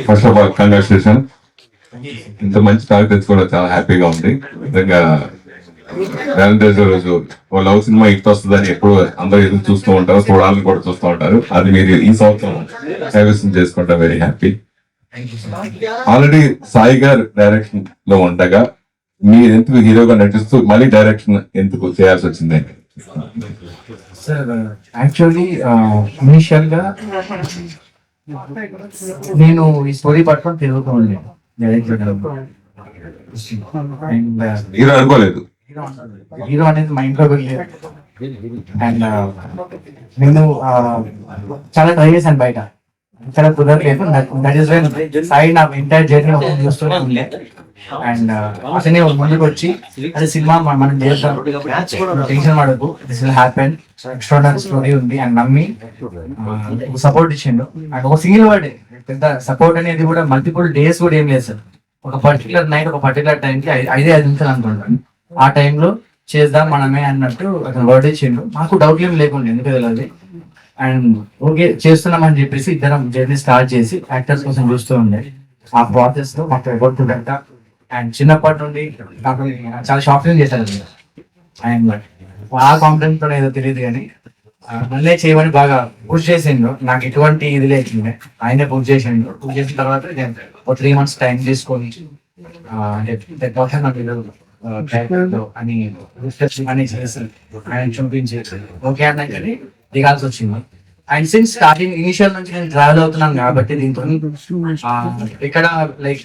First of all congratulation. ఇంత మంచి talk తెచ్చుకోవడం చాలా హ్యాపీగా ఉంది. నిజంగా వ్యాలంటైన్స్ రోజు ఓ లవ్ సినిమా హిట్ వస్తుందని ఎప్పుడు అందరూ ఎదురు చూస్తూ ఉంటారు, చూడాలని కూడా చూస్తూ ఉంటారు. అది మీరు ఈ సంవత్సరం కైవసం చేసుకుంటాం. Very happy. ఆల్రెడీ సాయి గారు డైరెక్షన్ లో ఉండగా మీరు ఎందుకు హీరోగా నటిస్తూ మళ్ళీ డైరెక్షన్ ఎందుకు చేయాల్సి వచ్చింది? సార్ యాక్చువల్లీ ఇనిషియల్ గా నేను ఈ స్టోరీ పట్టుకొని తిరుగుతూ ఉండేది అండ్ హీరో అనుకోలేదు, హీరో అనేది మైండ్ లో లేదు. అండ్ నేను చాలా ట్రై చేశాను బయట, చాలా కుదరలేదు. దట్ ఈస్ వెన్ సాయి నా ఎంటైర్ జర్నీ చూస్తూనే ఉండే. అండ్ అతనే ముందుకు వచ్చి అదే సినిమా మనం చేద్దాం, టెన్షన్ పడకు, this will happen, extraordinary story ఉంది అని నమ్మి సపోర్ట్ ఇచ్చిండు. అండ్ ఒక సింగిల్ వర్డ్ పెద్ద సపోర్ట్ అనేది కూడా మల్టిపుల్ డేస్ కూడా ఏం లేదు సార్. ఒక పర్టికులర్ నైట్ ఒక పర్టికులర్ టైంకి 5 నిమిషాలు అనుకుంటాను, ఆ టైంలో చేద్దాం మనమే అన్నట్టు అతను వర్డ్ ఇచ్చిండు. మాకు డౌట్ ఏం లేకుండా ఎందుకు తెలియదు. అండ్ ఓకే చేస్తున్నామని చెప్పేసి ఇద్దరం జర్నీ స్టార్ట్ చేసి యాక్టర్స్ కోసం చూస్తూ ఉండే. ఆ ప్రాసెస్ లో మాకు ఎగొట్టుకుంట అండ్ చిన్నప్పటి నుండి నాకు చాలా షాపింగ్ చేశాను. అండ్ ఆ కాన్ఫిడెన్స్ తో ఏదో తెలియదు కానీ నన్నే చేయమని బాగా పుష్ చేసిండు. నాకు ఎటువంటి ఇది లేకుండే, ఆయనే పుష్ చేసిండు. పుష్ చేసిన తర్వాత ఒక 3 months టైం తీసుకొని అని ఆయన చూపించి ఓకే అన్నాకని దిగాల్సి వచ్చింది. అండ్ సిన్స్ స్టార్టింగ్ ఇనిషియల్ నుంచి నేను ట్రావెల్ అవుతున్నాను కాబట్టి దీంతో ఇక్కడ లైక్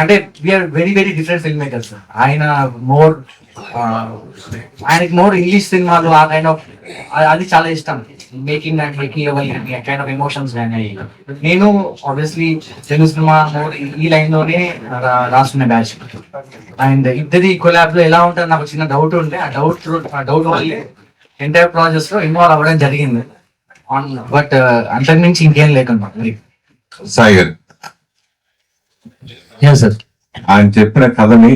అంటే we are very very different film makers. ఆయన మోర్ ఆయనకి మోర్ ఇంగ్లీష్ సినిమాలు ఆ కైండ్ ఆఫ్ అది చాలా ఇష్టం. Making and making level kind of emotions కానీ. నేను ఆబ్వియస్లీ తెలుగు సినిమా మోర్ ఈ లైన్ లోనే రాస్తున్న బ్యాచ్. అండ్ ఇద్దరి కొలాబ్ లో ఎలా ఉంటుంది నాకు చిన్న డౌట్ ఉంటే ఆ డౌట్ వల్ల ఎంటైర్ ప్రాసెస్ లో ఇన్వాల్వ్ అవ్వడం జరిగింది. బట్ అంతకు మించి ఇంకేం లేకుండా సాయి గారు సార్ ఆయన చెప్పిన కథని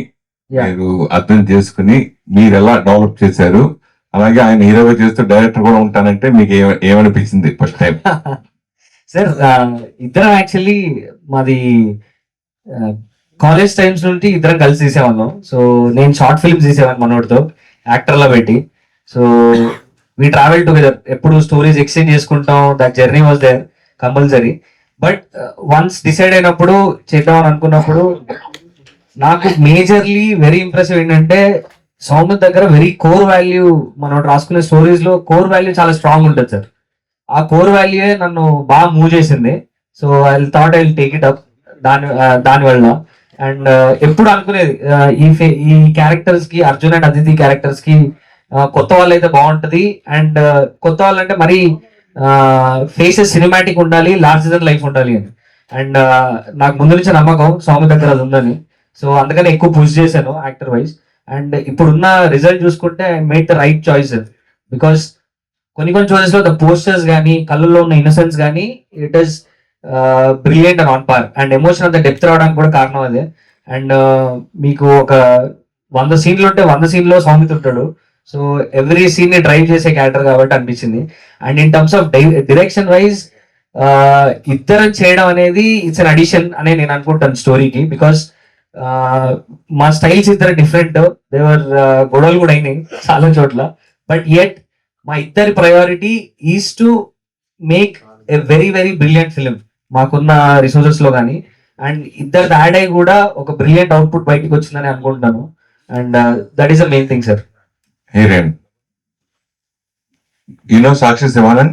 మీరు అర్థం చేసుకుని మీరు ఎలా డెవలప్ చేశారు, అలాగే ఆయన హీరోగా చేస్తూ డైరెక్టర్ కూడా ఉంటానంటే మీకు ఏమనిపించింది ఫస్ట్ టైం? సార్ ఇద్దరం యాక్చువల్లీ మాది కాలేజ్ టైమ్స్ నుండి ఇద్దరం కలిసి తీసేవాళ్ళం. సో నేను షార్ట్ ఫిల్మ్స్ తీసేవాను మనోడితో యాక్టర్లో పెట్టి. సో వీ ట్రావెల్ టుగెదర్, ఎప్పుడు స్టోరీస్ ఎక్స్చేంజ్ చేసుకుంటాం. That journey was there compulsory. But once decide అయినప్పుడు చేద్దామని అనుకున్నప్పుడు నాకు మేజర్లీ వెరీ ఇంప్రెసివ్ ఏంటంటే సౌమ్య దగ్గర వెరీ కోర్ వాల్యూ, మనం రాసుకునే స్టోరీస్ లో కోర్ వాల్యూ చాలా స్ట్రాంగ్ ఉంటుంది సార్. ఆ కోర్ వాల్యూ నన్ను బాగా మూవ్ చేసింది. So I thought I will take it up దానివల్ల. అండ్ ఎప్పుడు అనుకునేది ఈ క్యారెక్టర్స్ కి, అర్జున్ అండ్ అదితి క్యారెక్టర్స్ కి కొత్త వాళ్ళు అయితే బాగుంటది. అండ్ కొత్త వాళ్ళు అంటే మరీ ఫేసెస్ సినిమాటిక్ ఉండాలి, లార్జర్ దెన్ లైఫ్ ఉండాలి అని. అండ్ నాకు ముందు నుంచి నమ్మకం సౌమ్య దగ్గర అది ఉందని. సో అందుకని ఎక్కువ పుష్ చేశాను యాక్టర్ వైజ్. అండ్ ఇప్పుడున్న రిజల్ట్ చూసుకుంటే I made the right choice. Because కొన్ని చాయిసెస్ లో ద పోస్టర్స్ కానీ, కళ్ళల్లో ఉన్న ఇన్నసెన్స్ కానీ, it is brilliant and on par. And emotion అంత డెప్త్ రావడానికి కూడా కారణం అదే. అండ్ మీకు ఒక 100 సీన్లు ఉంటే 100 సీన్లో సౌమిత్ ఉంటాడు. సో ఎవ్రీ సీన్ ని డ్రైవ్ చేసే క్యారెక్టర్ కాబట్టి అనిపించింది. And in terms of direction wise ఇద్దరం చేయడం అనేది ఇట్స్ అన్ అడిషన్ అనే నేను అనుకుంటాను స్టోరీకి. బికాస్ మా స్టైల్స్ ఇద్దరు డిఫరెంట్, దేవర్ గొడవలు కూడా అయినాయి చాలా చోట్ల. బట్ యెట్ మా ఇద్దరి priority is to make a very very brilliant film మాకున్న రిసోర్సెస్ లో కానీ. అండ్ ఇద్దరు యాడ్ అయ్యి కూడా ఒక బ్రిలియంట్ అవుట్పుట్ బయటకు వచ్చిందని అనుకుంటున్నాను. And that is the main thing sir. Hiren, you know Sakshi Sivanand?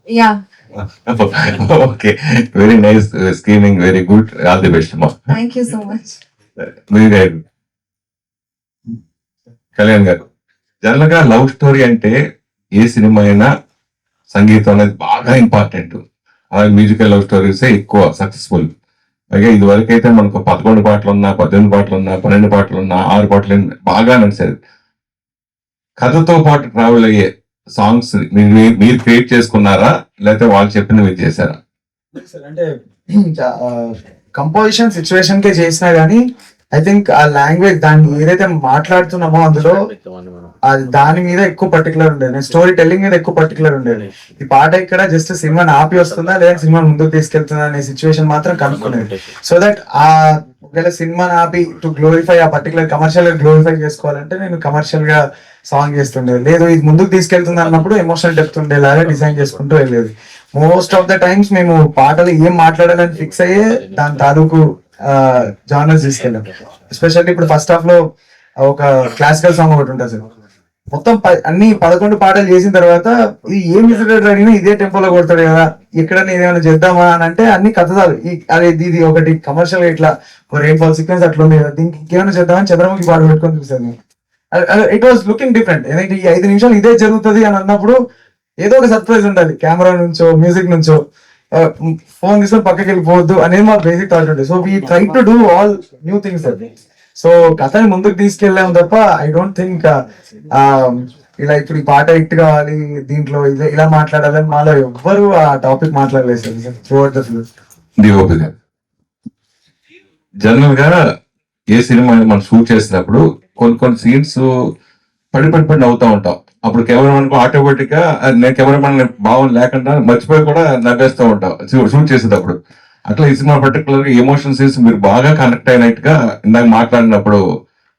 Yeah. Okay, very nice screaming, very good. All the best, ma. Thank you so much. Very good. Kalyan గారు, general గా love story అంటే ఏ cinema అయినా సంగీతం అనేది బాగా important. అలాగే musical love స్టోరీసే ఎక్కువ successful. అలాగే ఇది వరకు అయితే మనకు 11 పాటలు ఉన్నా, 18 పాటలు ఉన్నా, 12 పాటలు ఉన్నా, 6 పాటలు బాగా నడిచేది. కథతో పాటు ట్రావెల్ అయ్యే సాంగ్స్ మీరు క్రియేట్ చేసుకున్నారా, లేకపోతే వాళ్ళు చెప్పింది మీరు చేశారా? అంటే కంపోజిషన్ సిచ్యువేషన్ కే చేసినా గానీ ఐ థింక్ ఆ లాంగ్వేజ్ దాన్ని ఏదైతే మాట్లాడుతున్నామో అందులో అది దాని మీద ఎక్కువ పర్టికులర్ ఉండేది, నేను స్టోరీ టెల్లింగ్ మీద ఎక్కువ పర్టికులర్ ఉండేది. ఈ పాట ఇక్కడ జస్ట్ సినిమాని ఆపి వస్తుందా లేదా సినిమా ముందుకు తీసుకెళ్తుందా అనే సిచ్యువేషన్ మాత్రం కనుక్కునేది. సో దట్ ఆ ఒకవేళ సినిమాని ఆపి టు గ్లోరిఫై ఆ పర్టికులర్ కమర్షియల్ గా గ్లోరిఫై చేసుకోవాలంటే నేను కమర్షియల్ గా సాంగ్ చేస్తుండేది. లేదు ఇది ముందుకు తీసుకెళ్తుంది అన్నప్పుడు ఎమోషనల్ డెప్త్ ఉండేలాగా డిజైన్ చేసుకుంటూ వెళ్ళేది. మోస్ట్ ఆఫ్ ద టైమ్స్ మేము పాటలు ఏం మాట్లాడాలని ఫిక్స్ అయ్యే దాని తాలూకు జానర్స్ తీసుకెళ్ళాం. ఎస్పెషల్లీ ఇప్పుడు ఫస్ట్ హాఫ్ లో ఒక క్లాసికల్ సాంగ్ ఒకటి ఉంటుంది సార్, మొత్తం అన్ని 11 పాటలు చేసిన తర్వాత ఇది ఏ మ్యూజిక్ డైరెక్టర్ అడిగినా ఇదే టెంపోలో కొడతాడు కదా, ఇక్కడ ఏమైనా చేద్దామా అని అంటే అన్ని కథలు అదే ఇది ఒకటి కమర్షియల్ ఇట్లా రెయిన్ ఫాల్ సీక్వెన్స్ అట్లా ఉంది కదా, దీనికి ఇంకేమైనా చేద్దామని చంద్రముఖి పాట పెట్టుకొని చూసాను. It was looking different. ఎందుకంటే ఈ 5 నిమిషాలు ఇదే జరుగుతుంది అని అన్నప్పుడు ఏదో ఒక సర్ప్రైజ్ ఉండాలి, కెమెరా నుంచో మ్యూజిక్ నుంచో, ఫోన్ తీసుకొని పక్కకి వెళ్ళిపోవద్దు అనేది మా బేసిక్ థాట్ ఉంటుంది. So we try to do all new things అది. సో కథని ముందుకు తీసుకెళ్ళాం తప్ప ఐ డోంట్ థింక్ ఇలా ఇప్పుడు ఈ పాట హిట్ కావాలి దీంట్లో ఇలా మాట్లాడాలని మాలో ఎవ్వరు ఆ టాపిక్ మాట్లాడలేదు sir throughout the film. DOP గారు జనరల్ గా ఏ సినిమా మనం షూట్ చేసినప్పుడు కొన్ని సీన్స్ పడి నవ్వుతా ఉంటాం. అప్పుడు కెమెరామెన్ ఆటోమేటిక్ గా నేను కెమెరామెన్ భావం లేకుండా మర్చిపోయి కూడా నవ్వేస్తూ ఉంటాం షూట్ చేసేటప్పుడు. అట్లా ఈ సినిమా పర్టికులర్ ఎమోషన్ సీన్స్ మీరు బాగా కనెక్ట్ అయినట్టుగా ఇందాక మాట్లాడినప్పుడు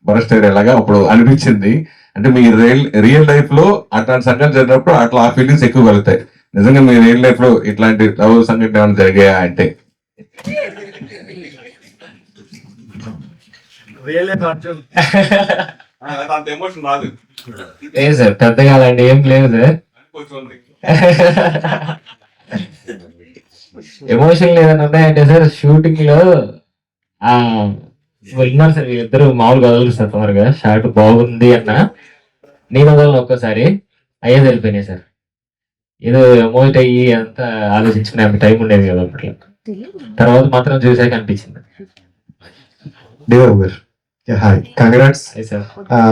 బరస్ట్ అయ్యేలాగా అప్పుడు అనిపించింది. అంటే మీ రియల్ లైఫ్ లో అట్లాంటి సంఘటన జరిగినప్పుడు అట్లా ఆ ఫీలింగ్స్ ఎక్కువ కలుగుతాయి. నిజంగా మీ రియల్ లైఫ్ లో ఇట్లాంటి లవ్ సంఘటన ఏమైనా జరిగాయా అంటే? లేదు సార్, పెద్దగా అలాంటి ఏం లేదు సార్. ఎమోషన్ లేదని ఉన్నాయంటే సార్, షూటింగ్ లో విన్నారు సార్ వీళ్ళిద్దరు మామూలుగా వదలరు సార్ తొందరగా. షార్ట్ బాగుంది అన్న నేను వదలను ఒక్కసారి అయ్యేది వెళ్ళిపోయినాయి సార్. ఏదో ఎమోట్ అయ్యి అంతా ఆలోచించుకునే అంత టైం ఉండేది కదా అప్పట్లో. తర్వాత మాత్రం చూసాక అనిపించింది. Hi, congrats.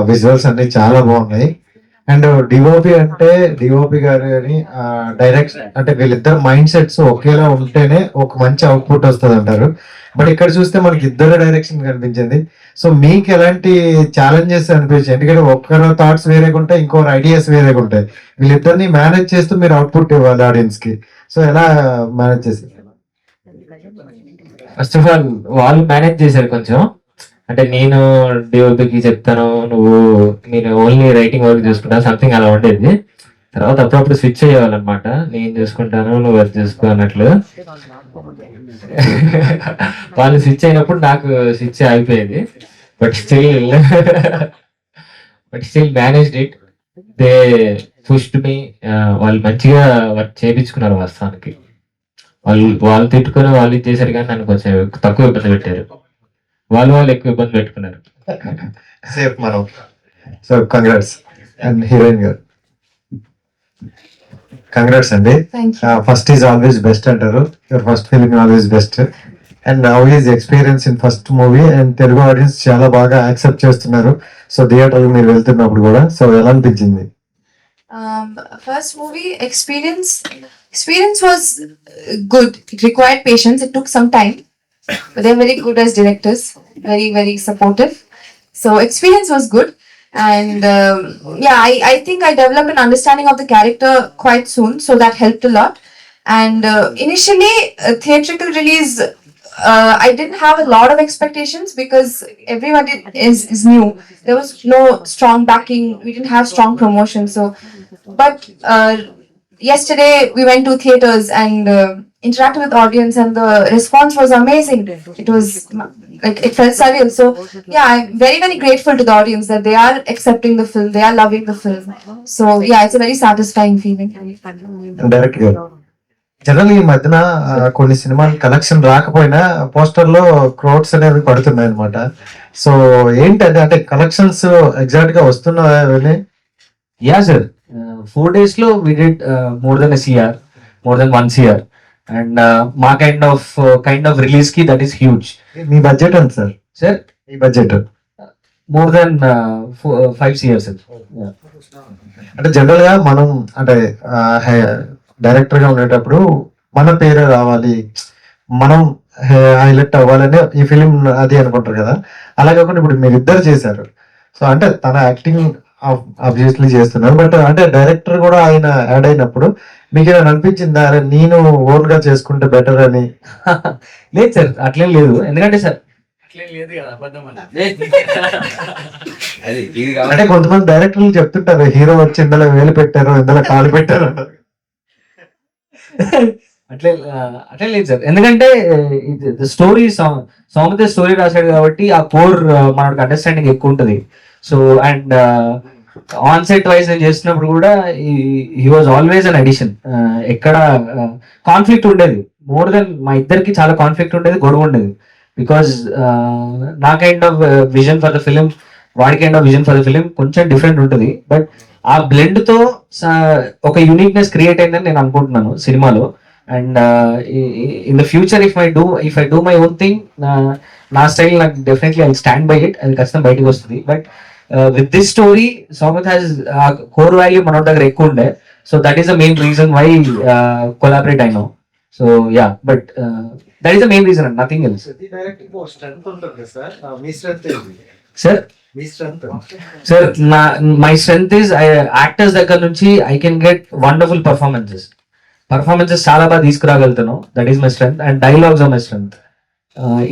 విజువల్స్ అన్ని చాలా బాగున్నాయి. అండ్ డిఓపి అంటే డిఓపి గారు అని డైరెక్షన్ అంటే వీళ్ళిద్దరు మైండ్ సెట్స్ ఒకేలా ఉంటేనే ఒక మంచి అవుట్పుట్ వస్తుంది అంటారు. బట్ ఇక్కడ చూస్తే మనకి ఇద్దరు డైరెక్షన్ కనిపించింది. సో మీకు ఎలాంటి ఛాలెంజెస్ అనిపించాయి? ఎందుకంటే ఒక్కరు థాట్స్ వేరేగా ఉంటాయి, ఇంకొకరు ఐడియాస్ వేరేగా ఉంటాయి. వీళ్ళిద్దరిని మేనేజ్ చేస్తూ మీరు అవుట్పుట్ ఇవ్వాలి ఆడియన్స్ కి. సో ఎలా మేనేజ్ చేశారు? ఫస్ట్ ఆఫ్ ఆల్ వాళ్ళు మేనేజ్ చేశారు కొంచెం. అంటే నేను డిఓపికి చెప్తాను, నేను ఓన్లీ రైటింగ్ వర్క్ చూసుకుంటా సంథింగ్ అలా ఉండేది. తర్వాత అప్పుడప్పుడు స్విచ్ అయ్యేవాళ్ళనమాట, నేను చూసుకుంటాను నువ్వు వర్క్ చూసుకో అన్నట్లు. వాళ్ళు స్విచ్ అయినప్పుడు నాకు స్విచ్ అయిపోయేది. But still managed it. They pushed me. వాళ్ళు మంచిగా వర్క్ చేయించుకున్నారు వాస్తవానికి. వాళ్ళు తిట్టుకొని వాళ్ళు ఇచ్చేసారు కానీ నన్ను కొంచెం తక్కువ ఇబ్బంది పెట్టారు. వాళ్ళు ఎక్కువ ఇబ్బంది పెట్టుకున్నారు. సేఫ్ మనం. So congrats. అండ్ హీరోయిన్ గారు కంగ్రాట్స్ అండి. ఫస్ట్ ఈజ్ ఆల్వేస్ బెస్ట్ అంటారు. Your first film always best. And now is experience in first movie and Telugu audience చాలా బాగా యాక్సెప్ట్ చేస్తున్నారు. సో థియేటర్ మీరు వెళ్తున్నప్పుడు కూడా సో ఎలా అనిపించింది? First movie experience was good. It required patience. It took some time, but they're very good as directors. Very, very supportive. So experience was good. And I think I developed an understanding of the character quite soon, so that helped a lot. And initially, theatrical release, I didn't have a lot of expectations because everybody is new. There was no strong backing. We didn't have strong promotion. So, but yesterday we went to theaters and interacted with audience, and the response was amazing. It was like it felt surreal. So yeah, I'm very, very grateful to the audience that they are accepting the film, they are loving the film. So yeah, it's a very satisfying feeling. Direct గారు general ఈ మధ్యన కొన్ని సినిమాలు collection రాకపోయినా poster లో crowds అనేవి పడుతున్నాయి అనమాట. సో ఏంటంటే అంటే కలెక్షన్స్ ఎగ్జాక్ట్ గా వస్తున్నాయి? యా సార్, 4 days లో we did more than a CR, more than 1 CR. And మా కైండ్ ఆఫ్ రిలీజ్ కి దట్ ఈస్ హ్యూజ్. మీ బడ్జెట్ ఎంత సార్? సార్ మీ budget more than 5 CR sir. అంటే జనరల్ గా మనం అంటే డైరెక్టర్ గా ఉండేటప్పుడు మన పేరు రావాలి, మనం హైలైట్ అవ్వాలని ఈ ఫిలిం అది అనుకుంటారు కదా. అలా కాకుండా ఇప్పుడు మీరు ఇద్దరు చేశారు. సో అంటే తన యాక్టింగ్ ఆబ్వియస్లీ చేస్తున్నారు. బట్ అంటే డైరెక్టర్ కూడా ఆయన యాడ్ అయినప్పుడు మీకు ఏమైనా అనిపించిందా, అరే నేను ఓన్ గా చేసుకుంటే బెటర్ అని? లేదు సార్, అట్లేం లేదు. ఎందుకంటే సార్ అంటే కొంతమంది డైరెక్టర్లు చెప్తుంటారు, హీరో వచ్చి ఇందులో వేలు పెట్టారు, ఇందులో కాలు పెట్టారు అంటారు. అట్లే అట్లే లేదు సార్. ఎందుకంటే స్టోరీ సౌమిత స్టోరీ రాశాడు కాబట్టి ఆ కోర్ మనకు అండర్స్టాండింగ్ ఎక్కువ ఉంటుంది. So and on set wise నేను చేస్తున్నప్పుడు కూడా he was always an addition. ఎక్కడ కాన్ఫ్లిక్ట్ ఉండేది, మోర్ దెన్ మా ఇద్దరికి చాలా కాన్ఫ్లిక్ట్ ఉండేది, గొడవ ఉండేది. బికాజ్ నా kind of vision for the film, వాడి kind of vision for the film కొంచెం డిఫరెంట్ ఉంటుంది. బట్ ఆ బ్లెండ్ తో ఒక యూనిక్నెస్ క్రియేట్ అయిందని నేను అనుకుంటున్నాను సినిమాలో. And in the future if I do my own thing, నా స్టైల్ నాకు definitely I stand by it, అది ఖచ్చితంగా బయటకు వస్తుంది. But with this story Soumith has core value మన దగ్గర ఎక్కువ ఉండే. So that is the main reason why collaborate అయినాం. So ya, but that is the main reason and nothing else. Sir my strength is actors దగ్గర నుంచి I can get wonderful performances చాలా బాగా తీసుకురాగలుగుతాను. That is my strength. And dialogues are my strength,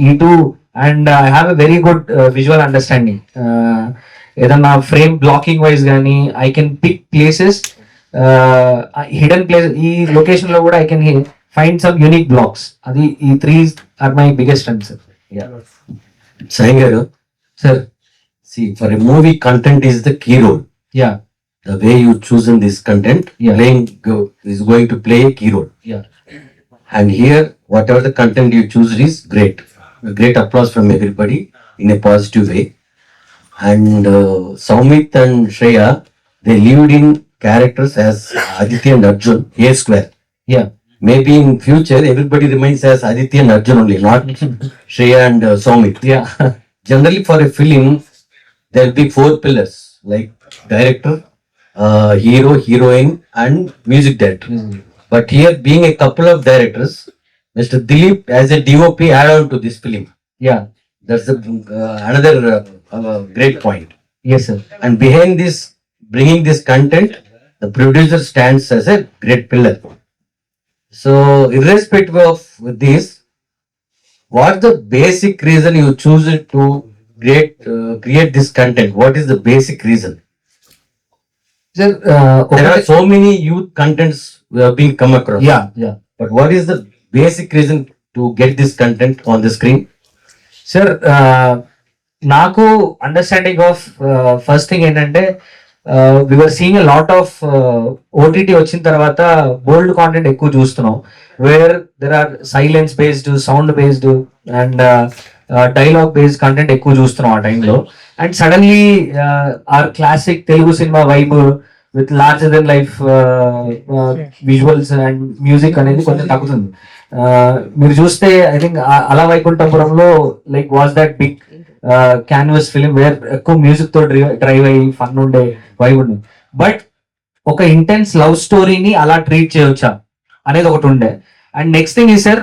ఈ too. And I have a very good visual understanding. ఏదన్నా frame blocking wise కానీ I can pick places, hidden places. ఈ location లో కూడా I can find some unique blocks. అది ఈ three are my biggest strength sir. Sai garu, sir see, for a movie, content is the key role. Yeah The way you chosen this content, Yeah. is going to play a key role. Yeah And here, whatever the content you choose is great. A great applause from everybody in a positive way. And Soumit and Shreya, they lived in characters as Aditya and Arjun, A square. Yeah Maybe in future, everybody remains as Aditya and Arjun only, not Shreya and Soumit. Yeah Generally, for a film, there will be 4 pillars like director, hero, heroine, and music director. But here, being a couple of directors, Mr. Dilip as a DOP add on to this film. Yeah That's another great point. Yes sir. And behind this, bringing this content, the producer stands as a great pillar. So, irrespective of this, what's the basic reason you choose it to create this content? What is the basic reason? Sir There are so many youth contents we have been come across. Yeah yeah But what is the basic reason to get this content on the screen? Sir నాకు understanding of first thing ఏంటంటే we're seeing a lot of OTT వచ్చిన తర్వాత bold content ఎక్కువ చూస్తున్నాం, where there are silence based, sound based and dialogue based content ఎక్కువ చూస్తున్నాం ఆ టైంలో. And suddenly our classic Telugu cinema vibe with larger than life visuals and music అనేది కొంచెం తగ్గుతుంది. మీరు చూస్తే ఐ థింక్ అలా వైకుంఠపురంలో like was that big canvas film where ఎక్కువ మ్యూజిక్ తో డ్రైవ్ అయ్యి ఫన్ ఉండే వైబ్ ఉండే. బట్ ఒక ఇంటెన్స్ లవ్ స్టోరీని అలా ట్రీట్ చేయవచ్చా అనేది ఒకటి ఉండే. అండ్ నెక్స్ట్ థింగ్ ఈ సార్,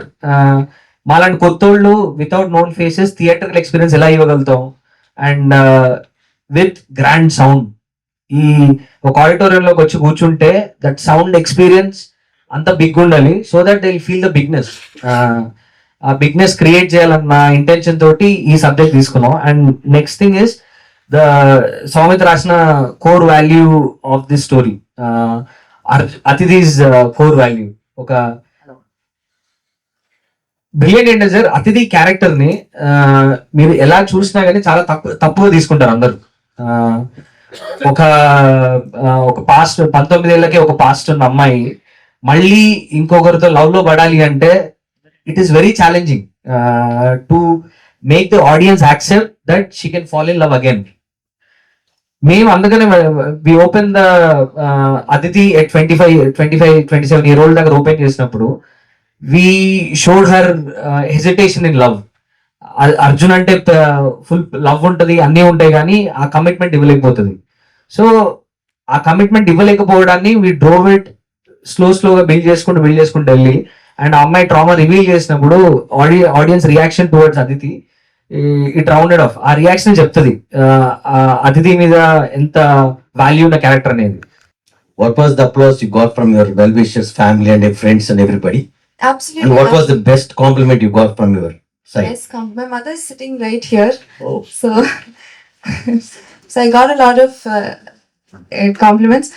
మాలాంటి కొత్తోళ్ళు without known faces theatre experience ఎలా ఇవ్వగలుగుతాం అండ్ విత్ గ్రాండ్ సౌండ్. ఈ ఒక ఆడిటోరియంలోకి వచ్చి కూర్చుంటే దట్ సౌండ్ ఎక్స్పీరియన్స్ అంత బిగ్ ఉండాలి, so that they feel the bigness. ఆ బిగ్నెస్ క్రియేట్ చేయాలన్న ఇంటెన్షన్ తోటి ఈ సబ్జెక్ట్ తీసుకున్నాం. And next thing is the Soumith రాసిన core value of this story, అతిథిస్ కోర్ వాల్యూ. ఒక బ్రిలియంట్ ఏంటంటే సార్, అతిథి క్యారెక్టర్ ని మీరు ఎలా చూసినా కానీ చాలా తప్పుగా తీసుకుంటారు అందరు. ఒక పాస్ట్ 19 ఏళ్ళకే ఒక పాస్ట్ ఉన్న అమ్మాయి మళ్ళీ ఇంకొకరితో లవ్ లో పడాలి అంటే it is very challenging to make the audience accept that she can fall in love again. మేము అందుకనే we open the Athidhi at 25-27 year old దగ్గర ఓపెన్ చేసినప్పుడు we showed her hesitation in love. Arjun అంటే ఫుల్ లవ్ ఉంటది, అన్నీ ఉంటాయి, కానీ ఆ కమిట్మెంట్ ఇవ్వలేకపోతుంది. సో ఆ కమిట్మెంట్ ఇవ్వలేకపోవడాన్ని వి డ్రోవ్ ఇట్ స్లోగా బిల్డ్ చేసుకుంటూ వెళ్ళి, అండ్ ఆ అమ్మాయి ట్రామా రివీల్ చేసినప్పుడు audience reaction towards Aditi it rounded of. ఆ రియాక్షన్ చెప్తుంది అతిథి మీద ఎంత వాల్యూ ఉన్న క్యారెక్టర్ అనేది. What was the applause you got from your well-wishers, family and your friends and everybody? Absolutely. And what was the best compliment you got from your side? Yes, my mother is sitting right here. Oh. So, so I got a lot of compliments.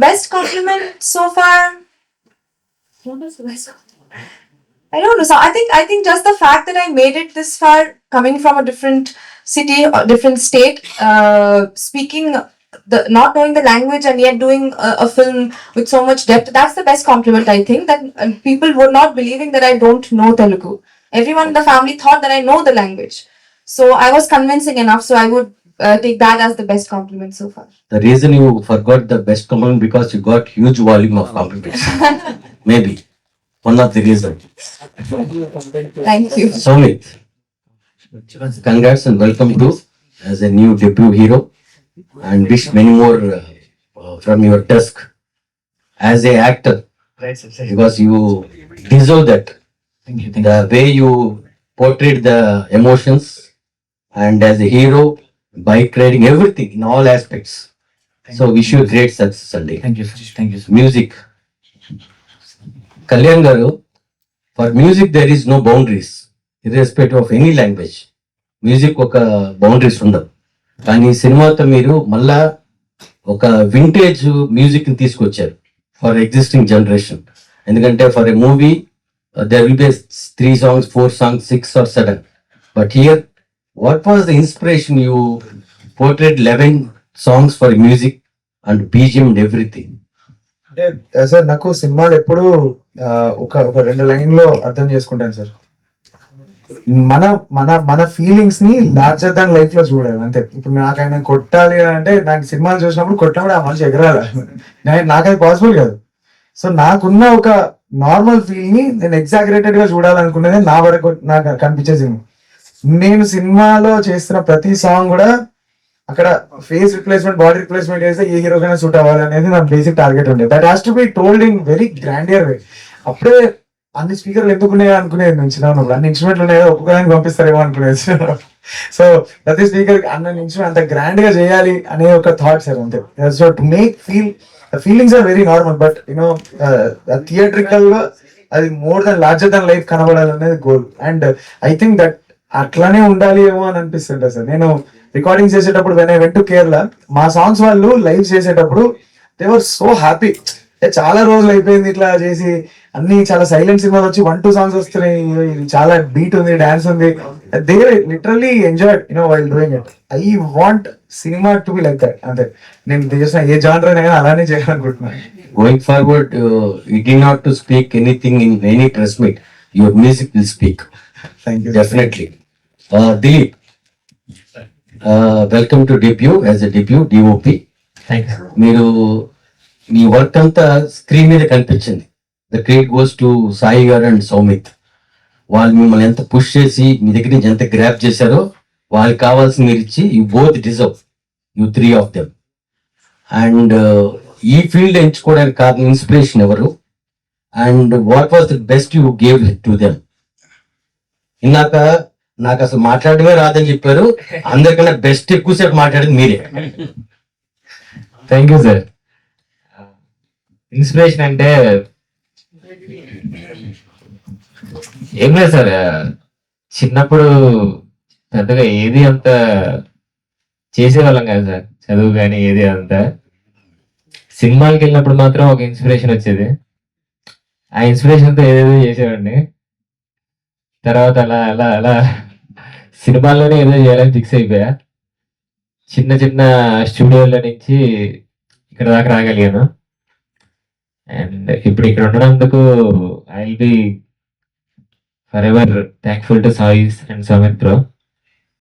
Best compliment so far. What was the best? I don't know. So I think just the fact that I made it this far, coming from a different city or different state, speaking not knowing the language and yet doing a film with so much depth, that's the best compliment. I think that people were not believing that I don't know Telugu. Everyone in the family thought that I know the language. So I was convincing enough. So I would take that as the best compliment so far. The reason you forgot the best compliment because you got huge volume of compliments. Maybe one of the reasons. Thank you. Somit, congrats and welcome to as a new debut hero, and wish many more from your desk as a actor because you deserve that. Thank you. The way you portrayed the emotions and as a hero, bike riding, everything in all aspects. So wish you great success, Sunday. Thank you. Thank you. Music. Kalyan garu, for music there is no boundaries, irrespective of any language. Music ఒక boundaries ఉండవు, కానీ సినిమాతో మీరు మళ్ళా ఒక vintage music ని తీసుకొచ్చారు for existing generation. ఎందుకంటే for a movie there will be 3 songs, 4 songs, 6 or 7. But here, what was the inspiration you portrayed 11 songs for music and BGM and everything? అంటే సార్ నాకు సినిమాలు ఎప్పుడు ఒక 2 లైన్లో అర్థం చేసుకుంటాను సార్. మన మన మన ఫీలింగ్స్ ని లార్జర్ దాన్ లైఫ్ లో చూడాలి అంతే. ఇప్పుడు నాకు ఆయన కొట్టాలి అంటే నాకు సినిమాలు చూసినప్పుడు కొట్టినప్పుడు ఆ మనిషి ఎగరాలి, నాకు అది పాసిబుల్ కాదు. సో నాకున్న ఒక నార్మల్ ఫీల్ ని నేను ఎగ్జాగరేటెడ్ గా చూడాలనుకునేది నా వరకు నాకు కనిపించే సినిమా. నేను సినిమాలో చేస్తున్న ప్రతి సాంగ్ కూడా అక్కడ ఫేస్ రిప్లేస్మెంట్, బాడీ రిప్లేస్మెంట్ చేస్తే ఏ హీరోకైనా సూట్ అవ్వాలి అనేది నా బేసిక్ టార్గెట్ ఉండేది. That has to be told in very grandeur way. అప్పుడే అన్ని స్పీకర్లు ఎందుకు ఉన్నాయో అనుకునేది నేను చిన్నప్పుడు, అన్ని ఇన్స్ట్రుమెంట్లు ఉన్నాయో ఒక్కొక్కదానికి పంపిస్తారేమో అనుకునేది. సో ప్రతి స్పీకర్ అన్న ఇన్స్ట్రుమెంట్ అంత గ్రాండ్ గా చేయాలి అనే ఒక థాట్ సార్ అంతే. So to make feelings are very normal, but you know theatrical గా అది more than larger than life కనబడాలి అనేది goal. And I think that అట్లానే ఉండాలి ఏమో అని అనిపిస్తుంటా సార్. నేను రికార్డింగ్ చేసేటప్పుడు when I went to Kerala, మా సాంగ్స్ వాళ్ళు లైవ్ చేసేటప్పుడు దే వర్ సో హ్యాపీ. చాలా రోజులు అయిపోయింది ఇట్లా చేసి, అన్ని చాలా సైలెంట్ సినిమాలు వచ్చి 1-2 సాంగ్స్ వస్తున్నాయి, చాలా బీట్ ఉంది, డాన్స్ ఉంది. They literally enjoyed while doing it. I want cinema to be like that అంతే. నేను చేసిన ఏ జానర్ అయినా అలానే చేయాలనుకుంటున్నాను. Going forward, you did not to speak anything in any press meet. Your music will speak. Thank you. Definitely. Dilip, welcome to debut as a debut DOP. Thank you. మీరు మీ work అంతా screen మీద కనిపించింది. The credit goes to Sai గారు and Soumith. వాళ్ళు మిమ్మల్ని ఎంత push చేసి మీ దగ్గర నుంచి ఎంత గ్రాప్ చేశారో వాళ్ళకి కావాల్సి మీరు ఇచ్చి, you both deserve, you 3 of them. And ఈ ఫీల్డ్ ఎంచుకోవడానికి కారణం ఇన్స్పిరేషన్ ఎవరు, and what was the best you gave to them? ఇందాక నాకు అసలు మాట్లాడమే రాదని చెప్పారు, అందరికన్నా బెస్ట్ ఎక్కువసేపు మాట్లాడేది మీరే. Thank you sir. ఇన్స్పిరేషన్ అంటే ఏం లేదు సార్, చిన్నప్పుడు పెద్దగా ఏది అంత చేసేవాళ్ళం కాదు సార్, చదువు కానీ ఏది అంతా. సినిమాలకి వెళ్ళినప్పుడు మాత్రం ఒక ఇన్స్పిరేషన్ వచ్చేది, ఆ ఇన్స్పిరేషన్తో ఏదేదో చేసేవాడిని. తర్వాత అలా అలా అలా సినిమాల్లోనే ఏదో చేయాలని ఫిక్స్ అయిపోయా. చిన్న చిన్న స్టూడియోల నుంచి ఇక్కడ దాకా రాగలిగాను. అండ్ ఇప్పుడు ఇక్కడ ఉండడందుకు I will be forever thankful to Sais and Soumith bro.